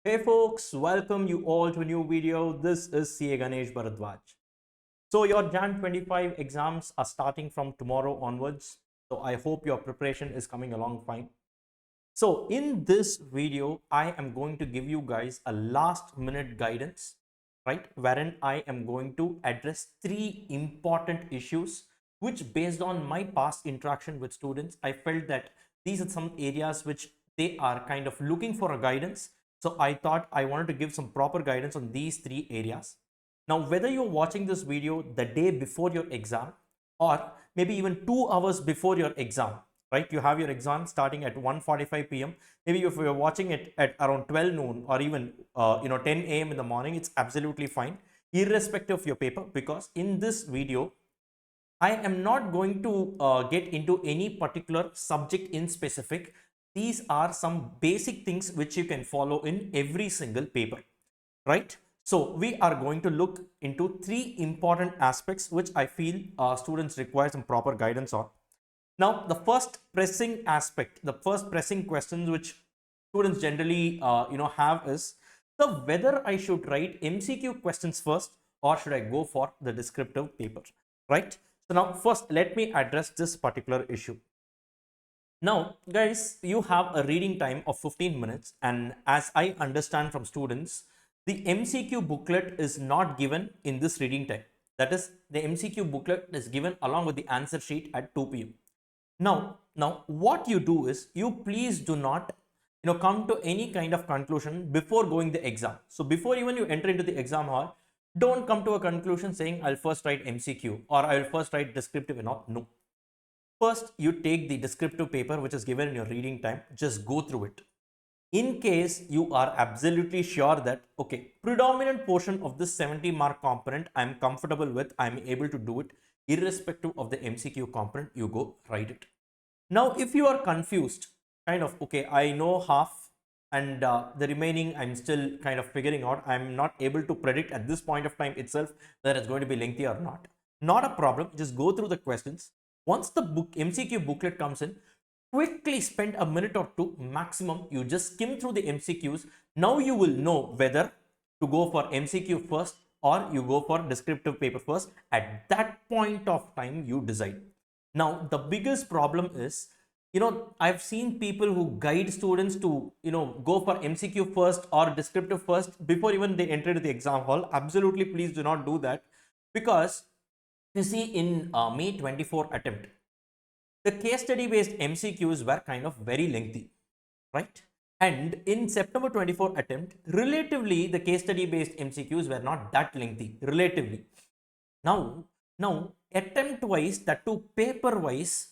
Hey folks, welcome you all to a new video. This is CA Ganesh Bharadwaj. So your Jan 25 exams are starting from tomorrow onwards. So I hope your preparation is coming along fine. So in this video, I am going to give you guys a last minute guidance, right? Wherein I am going to address three important issues, which based on my past interaction with students, I felt that these are some areas which they are kind of looking for a guidance. So I thought I wanted to give some proper guidance on these three areas. Now, whether you're watching this video the day before your exam or maybe even 2 hours before your exam, right? You have your exam starting at 1:45 p.m. Maybe if you're watching it at around 12 noon or even 10 a.m. in the morning, it's absolutely fine, irrespective of your paper, because in this video, I am not going to get into any particular subject in specific. These are some basic things which you can follow in every single paper, right? So we are going to look into three important aspects which I feel students require some proper guidance on. Now, the first pressing aspect, the first pressing questions which students generally have is the whether I should write MCQ questions first or should I go for the descriptive paper, right? So now first let me address this particular issue. Now, guys, you have a reading time of 15 minutes, and as I understand from students, the MCQ booklet is not given in this reading time. That is, the MCQ booklet is given along with the answer sheet at 2 p.m. Now, what you do is you please do not come to any kind of conclusion before going the exam. So before even you enter into the exam hall, don't come to a conclusion saying I'll first write MCQ or I'll first write descriptive and all. No. First, you take the descriptive paper which is given in your reading time, just go through it. In case you are absolutely sure that, okay, predominant portion of this 70 mark component I'm comfortable with, I'm able to do it, irrespective of the MCQ component, you go write it. Now, if you are confused, kind of, okay, I know half and the remaining I'm still kind of figuring out, I'm not able to predict at this point of time itself whether it's going to be lengthy or not. Not a problem, just go through the questions. Once the MCQ booklet comes in, quickly spend a minute or two maximum. You just skim through the MCQs. Now you will know whether to go for MCQ first or you go for descriptive paper first. At that point of time, you decide. Now, the biggest problem is, I've seen people who guide students to, go for MCQ first or descriptive first before even they enter the exam hall. Absolutely, please do not do that, because you see in May 24 attempt, the case study based MCQs were kind of very lengthy, right? And in September 24 attempt, relatively, the case study based MCQs were not that lengthy, relatively. Now, attempt wise, that to paper wise,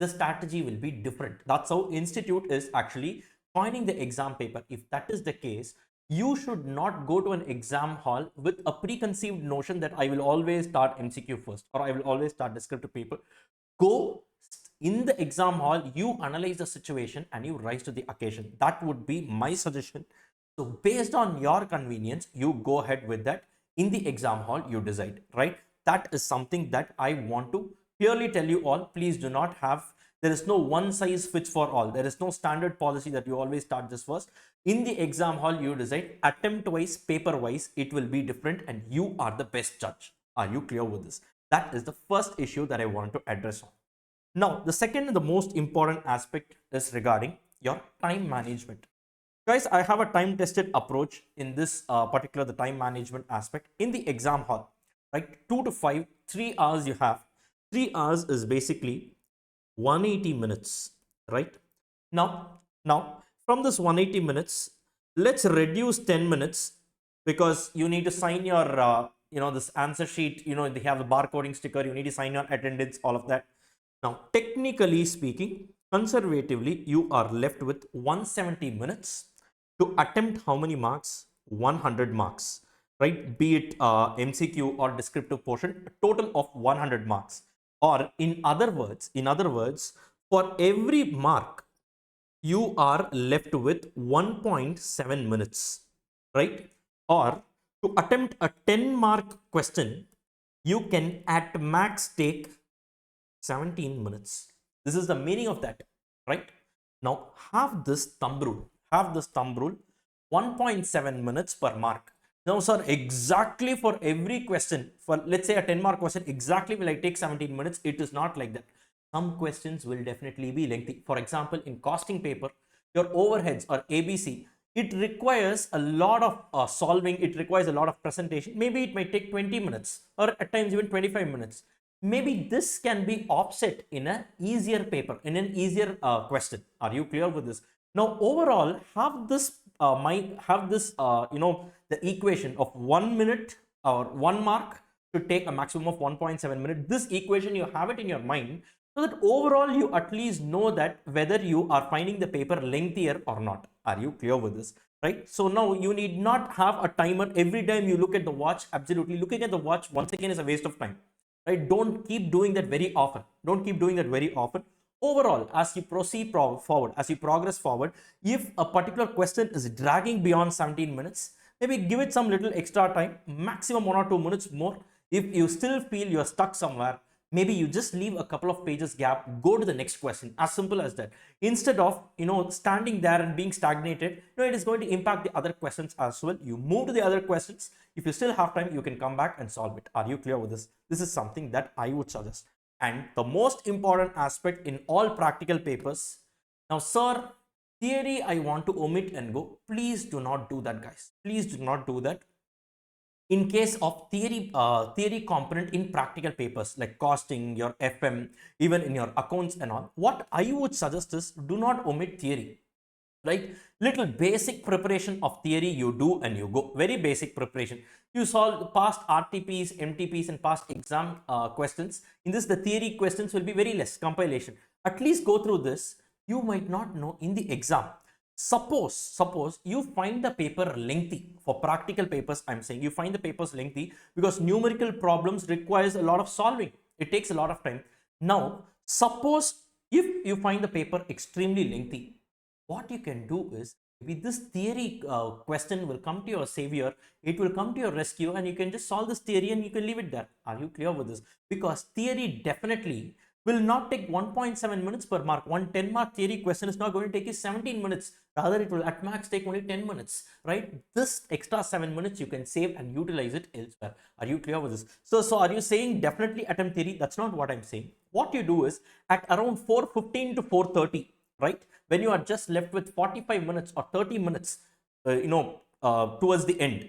the strategy will be different. That's how institute is actually finding the exam paper. If that is the case, you should not go to an exam hall with a preconceived notion that I will always start MCQ first or I will always start descriptive paper. Go in the exam hall, you analyze the situation and you rise to the occasion. That would be my suggestion. So based on your convenience, you go ahead with that. In the exam hall, you decide, right? That is something that I want to clearly tell you all. Please do not have, there is no one size fits for all. There is no standard policy that you always start this first. In the exam hall, you decide. Attempt wise, paper wise, it will be different and you are the best judge. Are you clear with this? That is the first issue that I want to address on. Now, the second and the most important aspect is regarding your time management. Guys, I have a time tested approach in this particular the time management aspect in the exam hall, right? 2 to 5, 3 hours you have. 3 hours is basically 180 minutes, right? Now from this 180 minutes, let's reduce 10 minutes because you need to sign your, this answer sheet, they have a barcoding sticker, you need to sign your attendance, all of that. Now, technically speaking, conservatively, you are left with 170 minutes to attempt how many marks? 100 marks, right? Be it MCQ or descriptive portion, a total of 100 marks. Or in other words, for every mark, you are left with 1.7 minutes, right? Or to attempt a 10 mark question, you can at max take 17 minutes. This is the meaning of that, right? Now, have this thumb rule. Have this thumb rule. 1.7 minutes per mark. Now, sir, exactly for every question, for let's say a 10 mark question, exactly will I take 17 minutes? It is not like that. Some questions will definitely be lengthy. For example, in costing paper, your overheads or ABC, it requires a lot of solving, it requires a lot of presentation. Maybe it might take 20 minutes or at times even 25 minutes. Maybe this can be offset in an easier paper, in an easier question. Are you clear with this? Now, overall, have this the equation of 1 minute or 1 mark to take a maximum of 1.7 minutes. This equation, you have it in your mind, so that overall you at least know that whether you are finding the paper lengthier or not. Are you clear with this? Right? So now you need not have a timer every time you look at the watch. Absolutely, looking at the watch once again is a waste of time. Right? Don't keep doing that very often. Don't keep doing that very often. Overall, as you proceed forward, as you progress forward, if a particular question is dragging beyond 17 minutes, maybe give it some little extra time, maximum 1 or 2 minutes more. If you still feel you're stuck somewhere, maybe you just leave a couple of pages gap, go to the next question. As simple as that. Instead of standing there and being stagnated, it is going to impact the other questions as well. You move to the other questions. If you still have time, you can come back and solve it. Are you clear with this? This is something that I would suggest. And the most important aspect in all practical papers, now sir, theory I want to omit and go. Please do not do that, guys. Please do not do that. In case of theory component in practical papers like costing, your FM, even in your accounts and all, what I would suggest is do not omit theory. Right? Little basic preparation of theory you do and you go. Very basic preparation. You solve past RTPs, MTPs and past exam questions. In this, the theory questions will be very less compilation. At least go through this. You might not know in the exam. Suppose you find the paper lengthy. For practical papers, I'm saying you find the papers lengthy because numerical problems requires a lot of solving. It takes a lot of time. Now, suppose if you find the paper extremely lengthy, what you can do is maybe this theory question will come to your savior, it will come to your rescue, and you can just solve this theory and you can leave it there. Are you clear with this? Because theory definitely will not take 1.7 minutes per mark. One 10 mark theory question is not going to take you 17 minutes. Rather, it will at max take only 10 minutes, right? This extra 7 minutes you can save and utilize it elsewhere. Are you clear with this? So are you saying definitely attempt theory? That's not what I'm saying. What you do is at around 4:15 to 4:30, right? When you are just left with 45 minutes or 30 minutes, towards the end,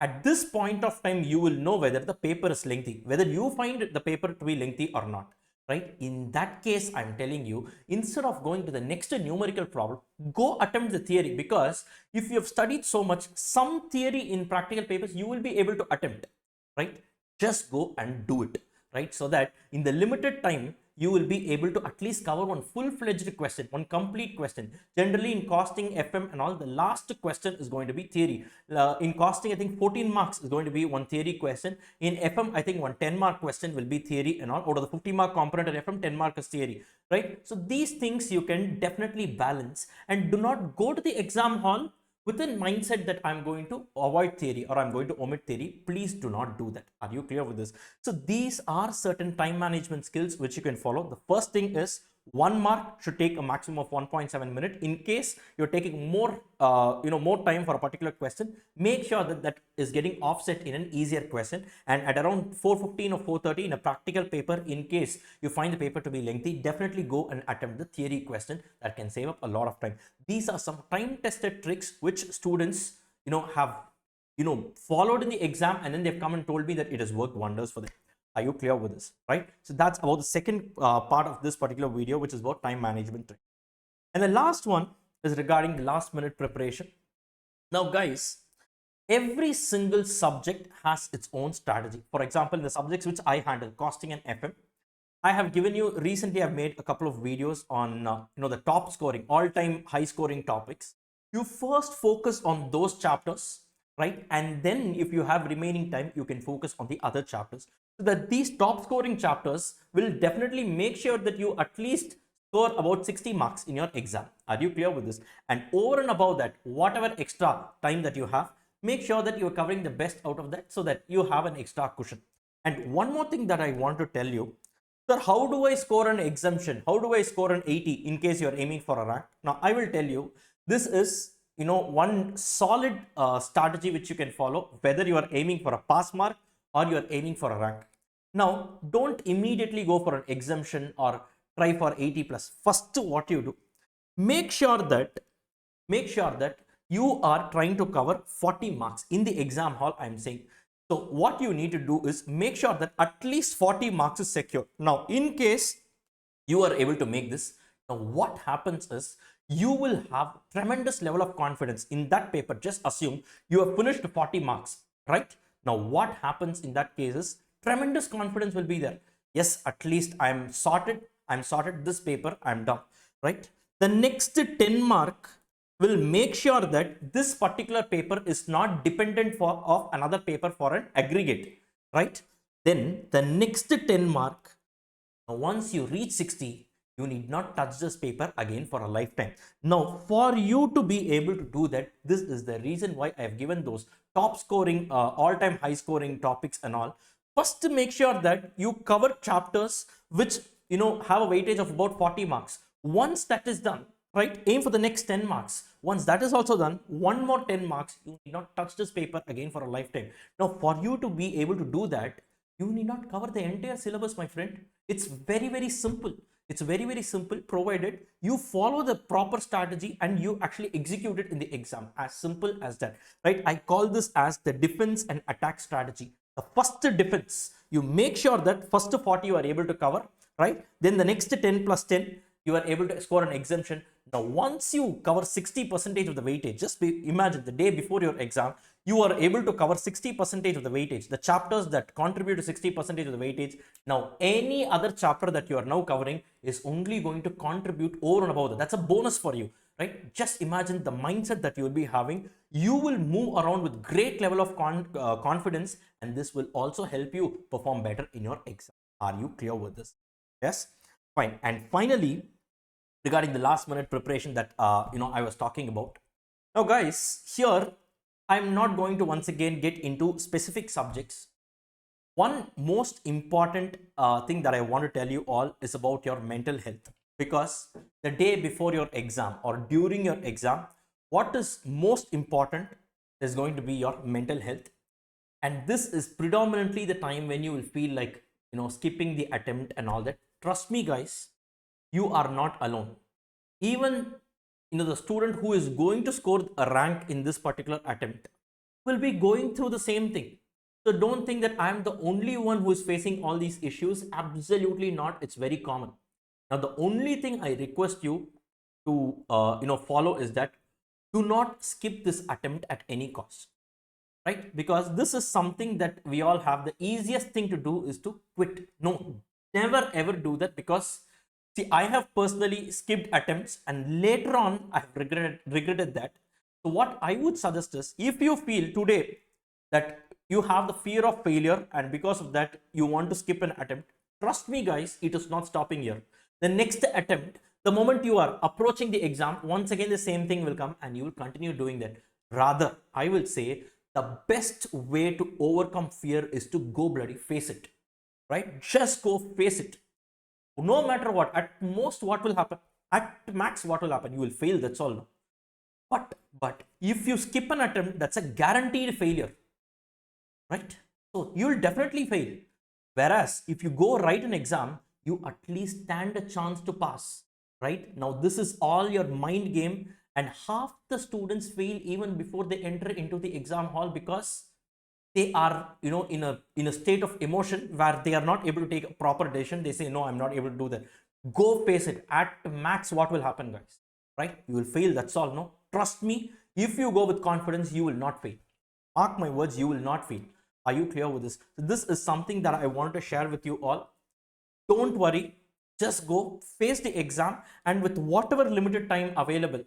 at this point of time, you will know whether the paper is lengthy, whether you find the paper to be lengthy or not. Right? In that case, I'm telling you, instead of going to the next numerical problem, go attempt the theory, because if you have studied so much, some theory in practical papers, you will be able to attempt, right? Just go and do it, right? So that in the limited time, you will be able to at least cover one full-fledged question, one complete question. Generally in costing, FM and all, the last question is going to be theory. In costing, I think 14 marks is going to be one theory question. In FM, I think one 10 mark question will be theory and all. Out of the 50 mark component in FM, 10 mark is theory, right? So these things you can definitely balance, and do not go to the exam hall with a mindset that I'm going to avoid theory or I'm going to omit theory. Please do not do that. Are you clear with this? So these are certain time management skills which you can follow. The first thing is 1 mark should take a maximum of 1.7 minutes. In case you're taking more time for a particular question, make sure that that is getting offset in an easier question. And at around 4:15 or 4:30 in a practical paper, in case you find the paper to be lengthy, definitely go and attempt the theory question. That can save up a lot of time. These are some time tested tricks which students have followed in the exam, and then they've come and told me that it has worked wonders for them. Are you clear with this? Right? So that's about the second part of this particular video, which is about time management trick. And the last one is regarding the last minute preparation. Now guys, every single subject has its own strategy. For example, in the subjects which I handle, costing and FM, I have given you recently, I've made a couple of videos on the top scoring, all-time high scoring topics. You first focus on those chapters, right? And then if you have remaining time, you can focus on the other chapters, so that these top scoring chapters will definitely make sure that you at least score about 60 marks in your exam. Are you clear with this? And over and above that, whatever extra time that you have, make sure that you're covering the best out of that, so that you have an extra cushion. And one more thing that I want to tell you, sir, how do I score an exemption? How do I score an 80 in case you're aiming for a rank? Now, I will tell you, this is one solid strategy which you can follow, whether you are aiming for a pass mark or you are aiming for a rank. Now, don't immediately go for an exemption or try for 80 plus. First, what you do, make sure that you are trying to cover 40 marks in the exam hall, I'm saying. So what you need to do is make sure that at least 40 marks is secure. Now, in case you are able to make this, now what happens is you will have tremendous level of confidence in that paper. Just assume you have finished 40 marks, right? Now what happens in that case is tremendous confidence will be there. Yes, at least I'm sorted this paper, I'm done, right? The next 10 mark will make sure that this particular paper is not dependent of another paper for an aggregate, right? Then the next 10 mark, now, once you reach 60, you need not touch this paper again for a lifetime. Now, for you to be able to do that, this is the reason why I have given those top scoring, all-time high scoring topics and all. First, to make sure that you cover chapters which have a weightage of about 40 marks. Once that is done, right, aim for the next 10 marks. Once that is also done, one more 10 marks, you need not touch this paper again for a lifetime. Now, for you to be able to do that, you need not cover the entire syllabus, my friend. It's very, very simple. It's very, very simple, provided you follow the proper strategy and you actually execute it in the exam. As simple as that, right? I call this as the defense and attack strategy. The first defense, you make sure that first 40 you are able to cover, right? Then the next 10 plus 10, you are able to score an exemption. Now, once you cover 60% of the weightage, just imagine the day before your exam, you are able to cover 60% of the weightage, the chapters that contribute to 60% of the weightage. Now, any other chapter that you are now covering is only going to contribute over and above that. That's a bonus for you, right? Just imagine the mindset that you will be having. You will move around with great level of confidence, and this will also help you perform better in your exam. Are you clear with this? Yes, fine. And finally, regarding the last minute preparation that I was talking about. Now, guys, here I'm not going to once again get into specific subjects. One most important thing that I want to tell you all is about your mental health, because the day before your exam or during your exam, what is most important is going to be your mental health. And this is predominantly the time when you will feel like skipping the attempt and all that. Trust me, guys, you are not alone. Even the student who is going to score a rank in this particular attempt will be going through the same thing. So don't think that I'm the only one who is facing all these issues. Absolutely not. It's very common. Now, the only thing I request you to follow is that do not skip this attempt at any cost, right? Because this is something that we all have. The easiest thing to do is to quit. No, never ever do that, because see, I have personally skipped attempts and later on I have regretted that. So what I would suggest is, if you feel today that you have the fear of failure and because of that you want to skip an attempt, trust me, guys, it is not stopping here. The next attempt, the moment you are approaching the exam, once again the same thing will come and you will continue doing that. Rather, I will say the best way to overcome fear is to go bloody face it, right? Just go face it. No matter what, at most what will happen, at max what will happen, you will fail, that's all. But if you skip an attempt, that's a guaranteed failure, right? So you will definitely fail. Whereas if you go write an exam, you at least stand a chance to pass, right? Now this is all your mind game, and half the students fail even before they enter into the exam hall, because they are in a state of emotion where they are not able to take a proper decision. They say, no, I'm not able to do that. Go face it. At max what will happen, guys, right? You will fail, that's all. No, trust me, if you go with confidence, you will not fail. Mark my words, you will not fail. Are you clear with this? So this is something that I want to share with you all. Don't worry, just go face the exam, and with whatever limited time available,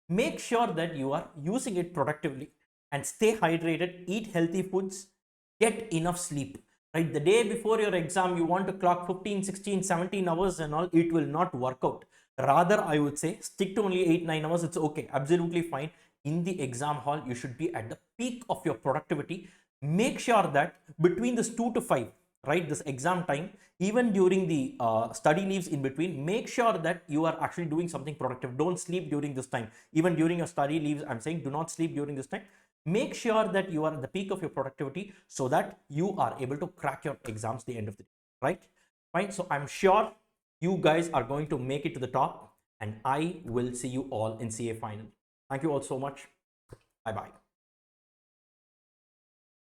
make sure that you are using it productively and stay hydrated, eat healthy foods, get enough sleep, right? The day before your exam, you want to clock 15, 16, 17 hours and all, it will not work out. Rather, I would say stick to only 8, 9 hours. It's okay, absolutely fine. In the exam hall, you should be at the peak of your productivity. Make sure that between this 2 to 5, right? This exam time, even during the study leaves in between, make sure that you are actually doing something productive. Don't sleep during this time. Even during your study leaves, I'm saying do not sleep during this time. Make sure that you are at the peak of your productivity so that you are able to crack your exams the end of the day, right? Fine. So I'm sure you guys are going to make it to the top, and I will see you all in CA final. Thank you all so much. Bye bye.